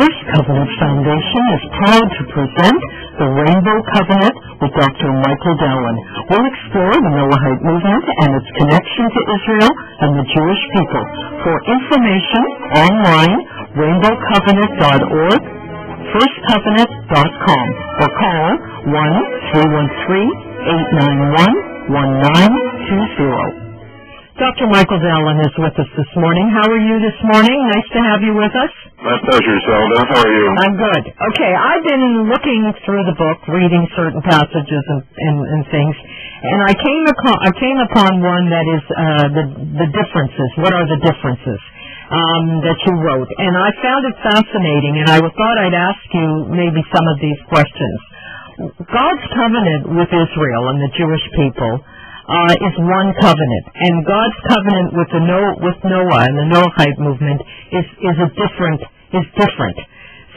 First Covenant Foundation is proud to present the Rainbow Covenant with Dr. Michael Dallen. We'll explore the Noahide movement and its connection to Israel and the Jewish people. For information, online, rainbowcovenant.org, firstcovenant.com, or call 1-313-891-1920. Dr. Michael Dallen is with us this morning. How are you this morning? Nice to have you with us. My pleasure, Zelda. How are you? I'm good. Okay, I've been looking through the book, reading certain passages and things, and I came upon one that is the differences. What are the differences that you wrote? And I found it fascinating, and I thought I'd ask you maybe some of these questions. God's covenant with Israel and the Jewish people is one covenant, and God's covenant with Noah and the Noahide movement is different.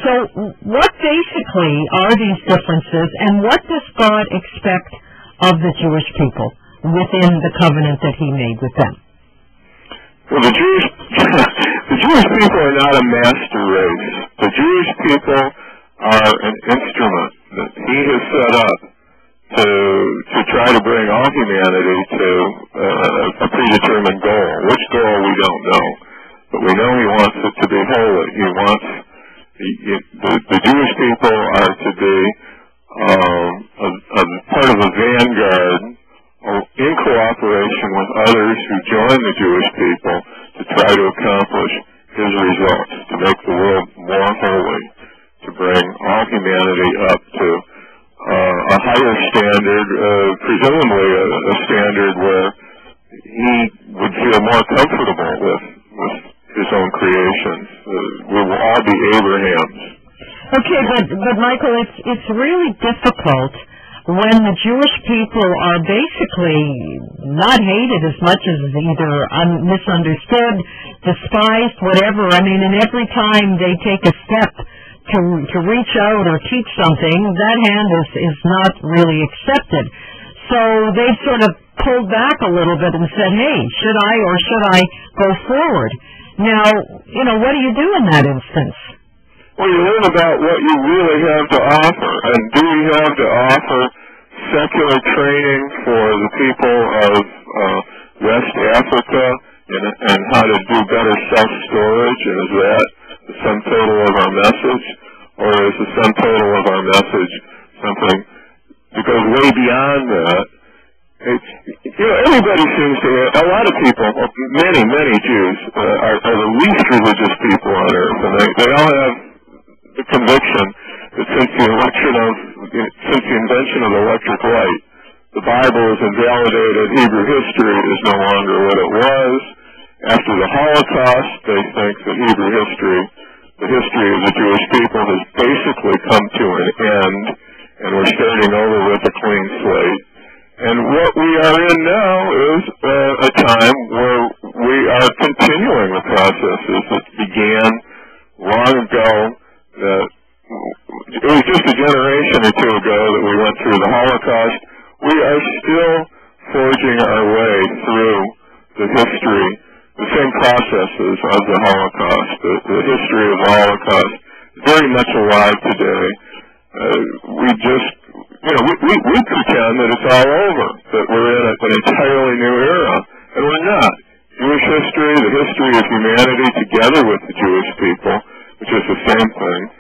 So, what basically are these differences, and what does God expect of the Jewish people within the covenant that He made with them? Well, the Jewish people are not a master race. The Jewish people are an instrument that He has set up to try to bring all humanity to a predetermined goal. Which goal, we don't know. But we know He wants it to be holy. He wants the Jewish people are to be a part of a vanguard in cooperation with others who join the Jewish people to try to accomplish His results, to make the world more holy, to bring all humanity up to a higher standard, presumably a standard where He would feel more comfortable with His own creations. We will all be Abrahams. Okay, but Michael, it's really difficult when the Jewish people are basically not hated as much as either misunderstood, despised, whatever. I mean, and every time they take a step to reach out or teach something, that hand is not really accepted. So they've sort of pulled back a little bit and said, hey, should I go forward? Now, what do you do in that instance? Well, you learn about what you really have to offer. And do we have to offer secular training for the people of West Africa and how to do better self-storage? And is that the sum total of our message? Or is the sum total of our message something that goes way beyond that? Everybody seems to have, a lot of people, many Jews are the least religious people on earth, and they all have the conviction that since the invention of electric light, the Bible is invalidated, Hebrew history is no longer what it was. After the Holocaust, they think that Hebrew history, the history of the Jewish people, has basically come to an end, and we're starting over with a clean slate. And what we are in now is a time where we are continuing the processes that began long ago. It was just a generation or two ago that we went through the Holocaust. We are still forging our way through the history, the same processes of the Holocaust. The history of the Holocaust is very much alive today. We pretend that it's all over, that we're in an entirely new era, and we're not. Jewish history, the history of humanity together with the Jewish people, which is the same thing,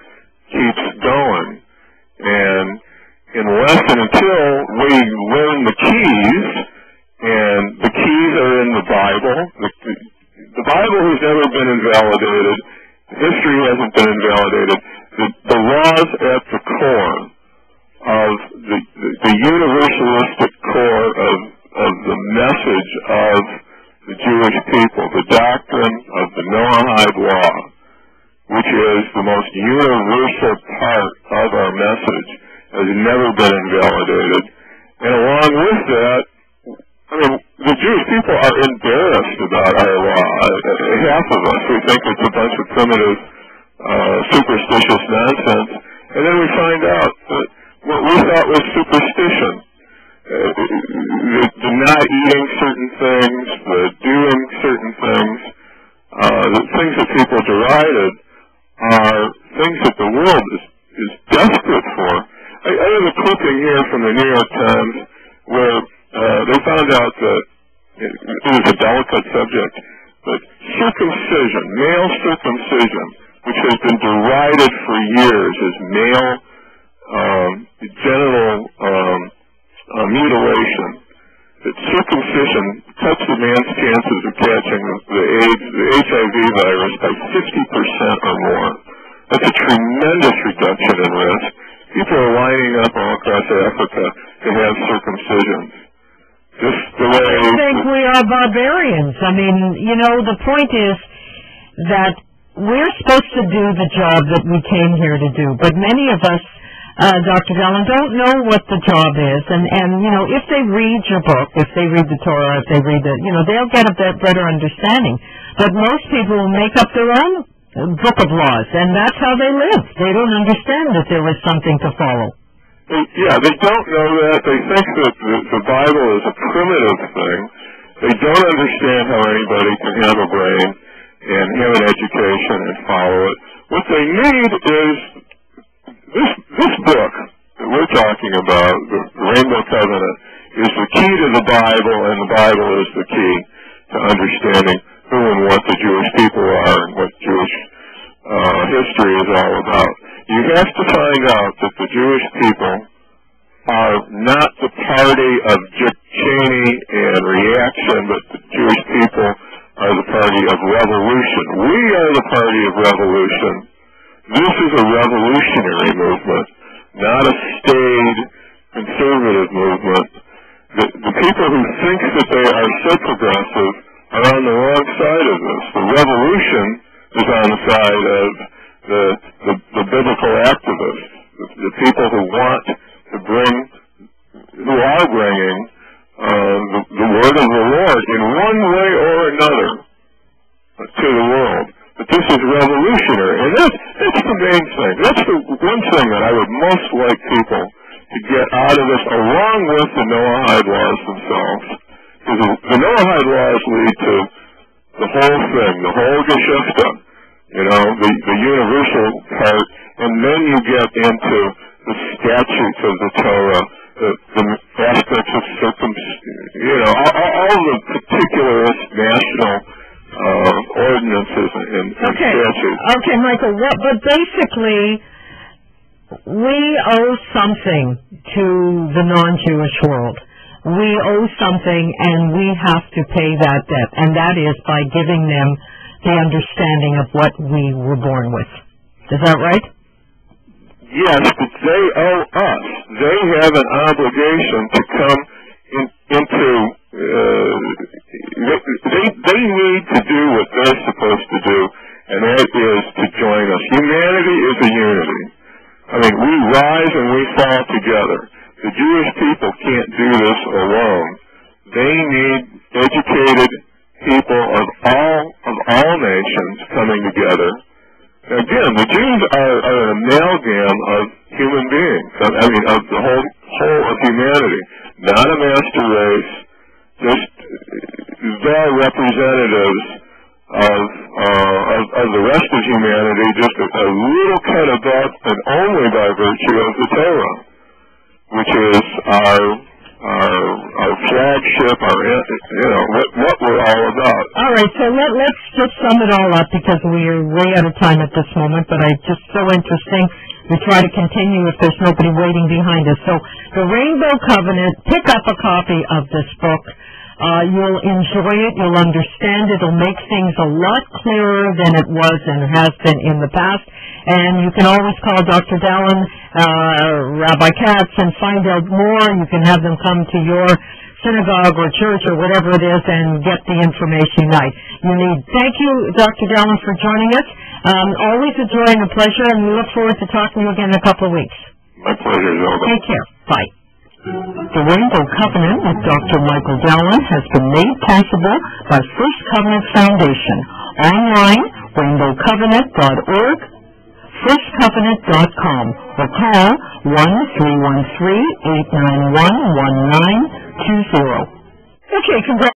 keeps going. And unless and until we learn the keys, and the keys are in the Bible, the Bible has never been invalidated, history hasn't been invalidated, the laws at the core of the universalistic core of the message of the Jewish people, the doctrine of the Noahide law, which is the most universal part of our message, has never been invalidated. And along with that, the Jewish people are embarrassed about our law. Half of us, we think it's a bunch of primitive, superstitious nonsense, and then we find out that what we thought was superstition, the not eating certain things, the doing certain things, the things that people derided are things that the world is desperate for. I have a clipping here from the New York Times where they found out that it was a delicate subject, but circumcision, male circumcision, which has been derided for years as male genital mutilation, that circumcision cuts a man's chances of catching the HIV virus by 50% or more. That's a tremendous reduction in risk. People are lining up all across Africa to have circumcisions. Just the way I think we are barbarians. I mean, the point is that we're supposed to do the job that we came here to do, but many of us, Dr. Dallen, don't know what the job is, and if they read your book, if they read the Torah, if they read they'll get a better understanding. But most people will make up their own book of laws, and that's how they live. They don't understand that there is something to follow. Yeah, they don't know that. They think that the Bible is a primitive thing. They don't understand how anybody can have a brain and have an education and follow it. What they need is this book that we're talking about, the Rainbow Covenant, is the key to the Bible, and the Bible is the key to understanding who and what the Jewish people are and what Jewish history is all about. You have to find out that the Jewish people are not the party of Dick Cheney and reaction, but the Jewish people are the party of revolution. We are the party of revolution. This is a revolutionary movement, not a staid conservative movement. The people who think that they are so progressive are on the wrong side of this. The revolution is on the side of the biblical activists, the people who want to who are bringing the word of the Lord in one way or another to the world. But this is revolutionary, and that's the main thing. That's the one thing that I would most like people to get out of this, along with the Noahide laws themselves. Because the Noahide laws lead to the whole thing, the whole Geschichte, the universal part, and then you get into the statutes of the Torah, the aspects of all the particularist national ordinances and statutes. Okay, Michael, but basically, we owe something to the non-Jewish world. We owe something, and we have to pay that debt, and that is by giving them the understanding of what we were born with. Is that right? Yes, but they owe us. They have an obligation to come into... They need to do what they're supposed to do, and that is to join us. Humanity is a unity. I mean, we rise and we fall together. The Jewish people can't do this alone. They need educated people of all nations coming together. Again, the Jews are an amalgam of human beings. I mean, of the whole of humanity. Not a master race, just the representatives of the rest of humanity, just a little cut above and only by virtue of the Torah, which is our flagship, what we're all about. All right, so let's just sum it all up, because we're way out of time at this moment, but it's just so interesting. We try to continue if there's nobody waiting behind us. So the Rainbow Covenant, pick up a copy of this book. You'll enjoy it. You'll understand it. It'll make things a lot clearer than it was and has been in the past. And you can always call Dr. Dallen, Rabbi Katz, and find out more. You can have them come to your synagogue or church or whatever it is and get the information you need. Thank you, Dr. Dallen, for joining us. Always a joy and a pleasure, and we look forward to talking to you again in a couple of weeks. My pleasure, Zelda. Take care. Bye. The Rainbow Covenant with Dr. Michael Dallen has been made possible by First Covenant Foundation. Online, rainbowcovenant.org, firstcovenant.com, or call 1-313-891-1920. Okay, congrats.